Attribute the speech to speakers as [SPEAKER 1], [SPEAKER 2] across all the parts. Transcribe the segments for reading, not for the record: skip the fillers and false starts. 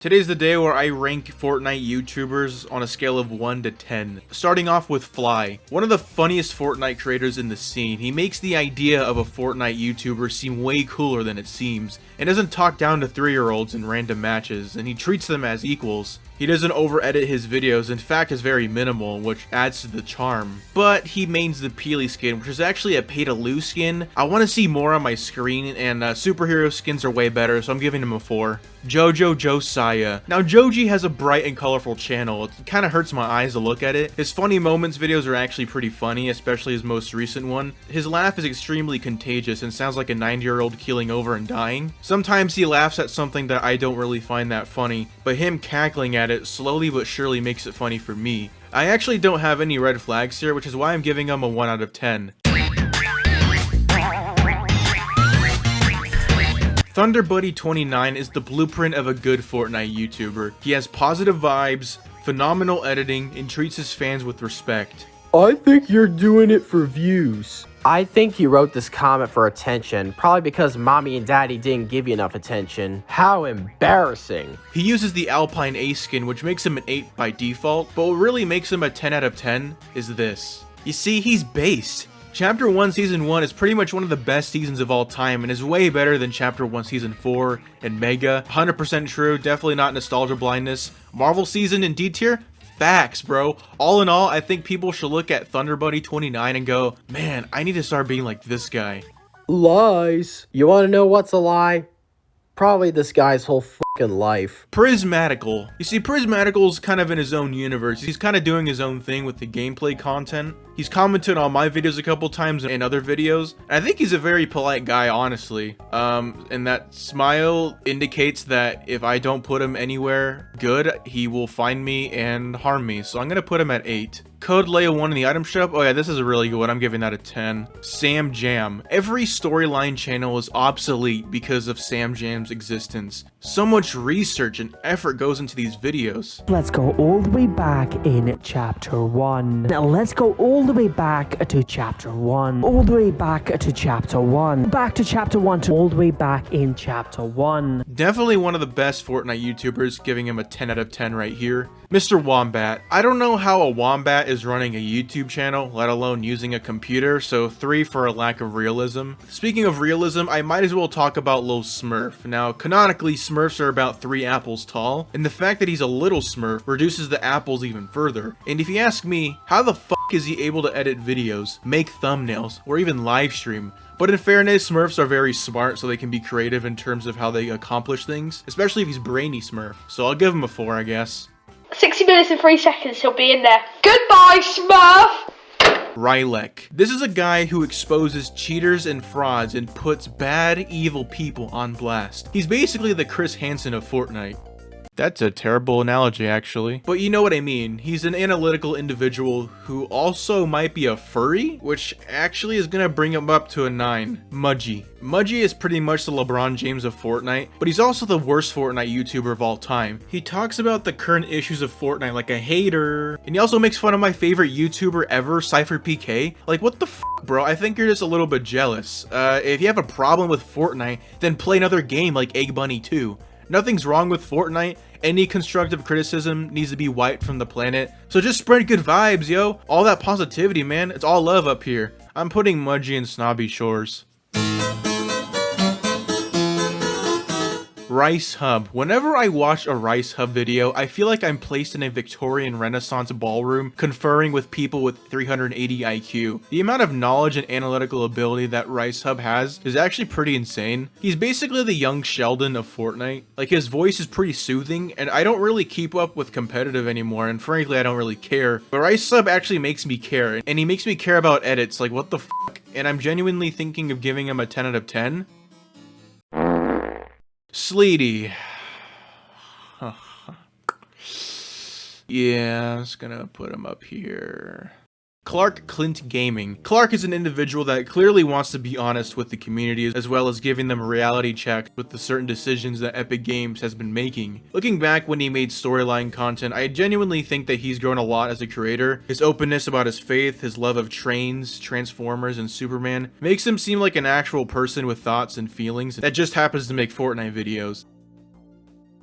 [SPEAKER 1] Today's the day where I rank Fortnite YouTubers on a scale of 1 to 10. Starting off with Fly, one of the funniest Fortnite creators in the scene. He makes the idea of a Fortnite YouTuber seem way cooler than it seems, and doesn't talk down to 3-year-olds in random matches, and he treats them as equals. He doesn't over-edit his videos, in fact is very minimal, which adds to the charm. But he mains the Peely skin, which is actually a pay-to-lose skin. I want to see more on my screen, and superhero skins are way better, so I'm giving him a 4. Jojo Josiah. Now Joji has a bright and colorful channel. It kind of hurts my eyes to look at it. His funny moments videos are actually pretty funny, especially his most recent one. His laugh is extremely contagious and sounds like a 90-year-old keeling over and dying. Sometimes he laughs at something that I don't really find that funny, but him cackling at it slowly but surely makes it funny for me. I actually don't have any red flags here, which is why I'm giving him a 1 out of 10. Thunderbuddy29 is the blueprint of a good Fortnite YouTuber. He has positive vibes, phenomenal editing, and treats his fans with respect.
[SPEAKER 2] I think you're doing it for views.
[SPEAKER 3] I think you wrote this comment for attention, probably because mommy and daddy didn't give you enough attention. How embarrassing.
[SPEAKER 1] He uses the Alpine Ace skin, which makes him an 8 by default, but what really makes him a 10 out of 10 is this. You see, he's based. Chapter 1 Season 1 is pretty much one of the best seasons of all time and is way better than Chapter 1 Season 4 and Mega. 100% true, definitely not nostalgia blindness. Marvel Season and D tier? Facts, bro. All in all, I think people should look at Thunderbuddy29 and go, man, I need to start being like this guy.
[SPEAKER 2] Lies.
[SPEAKER 3] You want to know what's a lie? Probably this guy's whole fucking life.
[SPEAKER 1] Prismatical. You see, Prismatical's kind of in his own universe. He's kind of doing his own thing with the gameplay content. He's commented on my videos a couple times and other videos. And I think he's a very polite guy, honestly. And that smile indicates that if I don't put him anywhere good, he will find me and harm me. So I'm gonna put him at 8. Code Leia 1 in the item shop. Oh yeah, this is a really good one. I'm giving that a 10. Sam Jam. Every storyline channel is obsolete because of Sam Jam's existence. So much research and effort goes into these videos.
[SPEAKER 4] Let's go all the way back in chapter 1. Now let's go all the way back to chapter 1. All the way back to chapter 1. Back to chapter 1 to all the way back in chapter 1.
[SPEAKER 1] Definitely one of the best Fortnite YouTubers, giving him a 10 out of 10 right here. Mr. Wombat. I don't know how a wombat is running a YouTube channel, let alone using a computer, so 3 for a lack of realism. Speaking of realism, I might as well talk about Lil Smurf. Now, canonically, Smurfs are about 3 apples tall, and the fact that he's a little Smurf reduces the apples even further. And if you ask me, how the fuck is he able to edit videos, make thumbnails, or even live stream? But in fairness, Smurfs are very smart, so they can be creative in terms of how they accomplish things, especially if he's brainy Smurf. So I'll give him a 4, I guess.
[SPEAKER 5] 60 minutes and 3 seconds, he'll be in there. Goodbye, Smurf!
[SPEAKER 1] Rylek. This is a guy who exposes cheaters and frauds and puts bad, evil people on blast. He's basically the Chris Hansen of Fortnite. That's a terrible analogy, actually. But you know what I mean. He's an analytical individual who also might be a furry, which actually is gonna bring him up to a 9. Mudgie. Mudgie is pretty much the LeBron James of Fortnite, but he's also the worst Fortnite YouTuber of all time. He talks about the current issues of Fortnite like a hater, and he also makes fun of my favorite YouTuber ever, CypherPK. Like, what the f, bro? I think you're just a little bit jealous. If you have a problem with Fortnite, then play another game like Egg Bunny 2. Nothing's wrong with Fortnite. Any constructive criticism needs to be wiped from the planet. So just spread good vibes, yo. All that positivity, man. It's all love up here. I'm putting Mudgie in snobby shores. Rice Hub. Whenever I watch a Rice Hub video, I feel like I'm placed in a Victorian Renaissance ballroom conferring with people with 380 IQ. The amount of knowledge and analytical ability that Rice Hub has is actually pretty insane. He's basically the young Sheldon of Fortnite. Like, his voice is pretty soothing, and I don't really keep up with competitive anymore, and frankly, I don't really care. But Rice Hub actually makes me care, and he makes me care about edits, like what the fuck? And I'm genuinely thinking of giving him a 10 out of 10. Sleety. Yeah, I'm just gonna put him up here. Clark Clint Gaming. Clark is an individual that clearly wants to be honest with the community, as well as giving them a reality check with the certain decisions that Epic Games has been making. Looking back when he made storyline content, I genuinely think that he's grown a lot as a creator. His openness about his faith, his love of trains, Transformers, and Superman makes him seem like an actual person with thoughts and feelings that just happens to make Fortnite videos.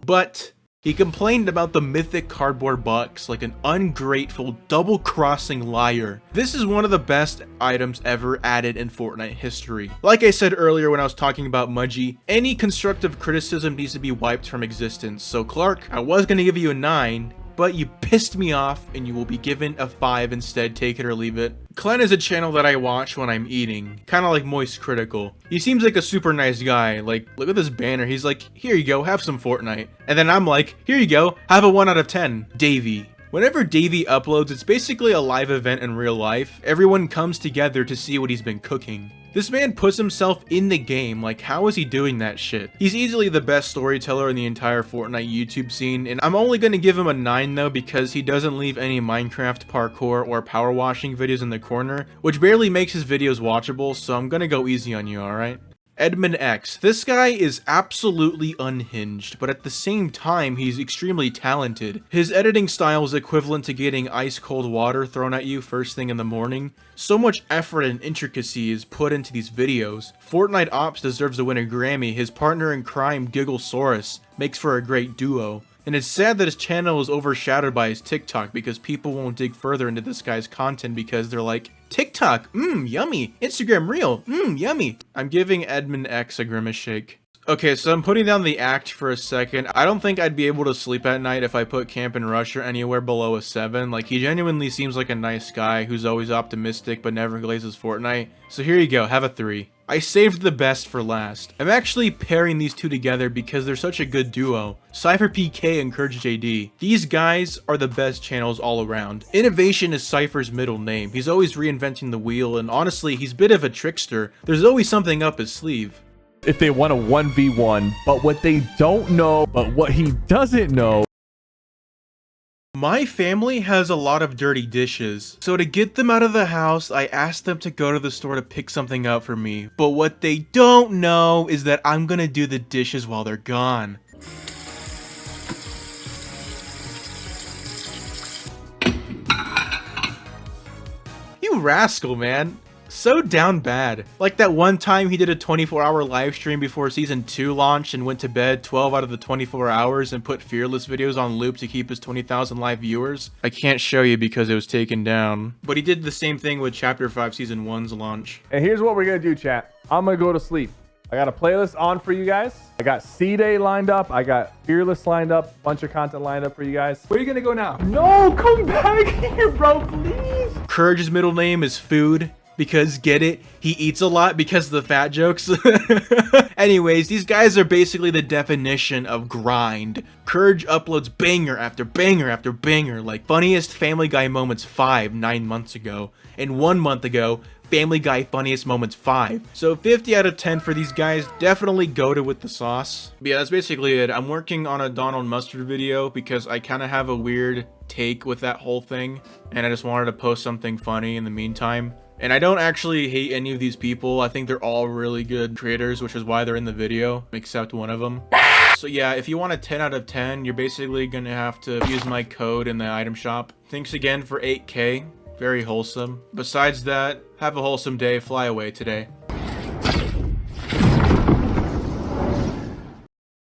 [SPEAKER 1] But He complained about the mythic cardboard box like an ungrateful, double-crossing liar. This is one of the best items ever added in Fortnite history. Like I said earlier when I was talking about Mudgie, any constructive criticism needs to be wiped from existence. So Clark, I was going to give you a 9, but you pissed me off and you will be given a 5 instead. Take it or leave it. Clint is a channel that I watch when I'm eating, kind of like Moist Critical. He seems like a super nice guy. Like, look at this banner. He's like, here you go, have some Fortnite. And then I'm like, here you go, have a 1 out of 10. Davey. Whenever Davey uploads, it's basically a live event in real life. Everyone comes together to see what he's been cooking. This man puts himself in the game, like how is he doing that shit? He's easily the best storyteller in the entire Fortnite YouTube scene, and I'm only gonna give him a 9 though because he doesn't leave any Minecraft parkour or power washing videos in the corner, which barely makes his videos watchable, so I'm gonna go easy on you, alright? Edmund X. This guy is absolutely unhinged, but at the same time, he's extremely talented. His editing style is equivalent to getting ice cold water thrown at you first thing in the morning. So much effort and intricacy is put into these videos. Fortnite Ops deserves to win a Grammy. His partner in crime, Gigglesaurus, makes for a great duo. And it's sad that his channel is overshadowed by his TikTok because people won't dig further into this guy's content because they're like, TikTok, yummy. Instagram Reel, yummy. I'm giving Edmund X a grimace shake. Okay, so I'm putting down the act for a second. I don't think I'd be able to sleep at night if I put CampinRusher anywhere below a 7. Like, he genuinely seems like a nice guy who's always optimistic but never glazes Fortnite. So here you go, have a 3. I saved the best for last. I'm actually pairing these two together because they're such a good duo. CypherPK and CourageJD. These guys are the best channels all around. Innovation is Cypher's middle name. He's always reinventing the wheel, and honestly, he's a bit of a trickster. There's always something up his sleeve.
[SPEAKER 6] If they want a 1v1, but what they don't know, but what he doesn't know.
[SPEAKER 1] My family has a lot of dirty dishes, so to get them out of the house, I asked them to go to the store to pick something up for me. But what they don't know is that I'm gonna do the dishes while they're gone. You rascal, man. So down bad. Like that one time he did a 24-hour live stream before season 2 launched and went to bed 12 out of the 24 hours and put Fearless videos on loop to keep his 20,000 live viewers. I can't show you because it was taken down. But he did the same thing with Chapter 5 Season 1's launch.
[SPEAKER 6] And here's what we're gonna do, chat. I'm gonna go to sleep. I got a playlist on for you guys. I got C-Day lined up. I got Fearless lined up. Bunch of content lined up for you guys. Where are you gonna go now? No, come back here, bro, please.
[SPEAKER 1] Courage's middle name is Food. Because, get it? He eats a lot because of the fat jokes. Anyways, these guys are basically the definition of grind. Courage uploads banger after banger after banger, like Funniest Family Guy Moments 5 9 months ago, and 1 month ago, Family Guy Funniest Moments 5. So 50 out of 10 for these guys, definitely goated with the sauce. But yeah, that's basically it. I'm working on a Donald Mustard video because I kind of have a weird take with that whole thing, and I just wanted to post something funny in the meantime. And I don't actually hate any of these people. I think they're all really good creators, which is why they're in the video, except one of them. So yeah, if you want a 10 out of 10, you're basically gonna have to use my code in the item shop. Thanks again for 8K. Very wholesome. Besides that, have a wholesome day. Fly away today.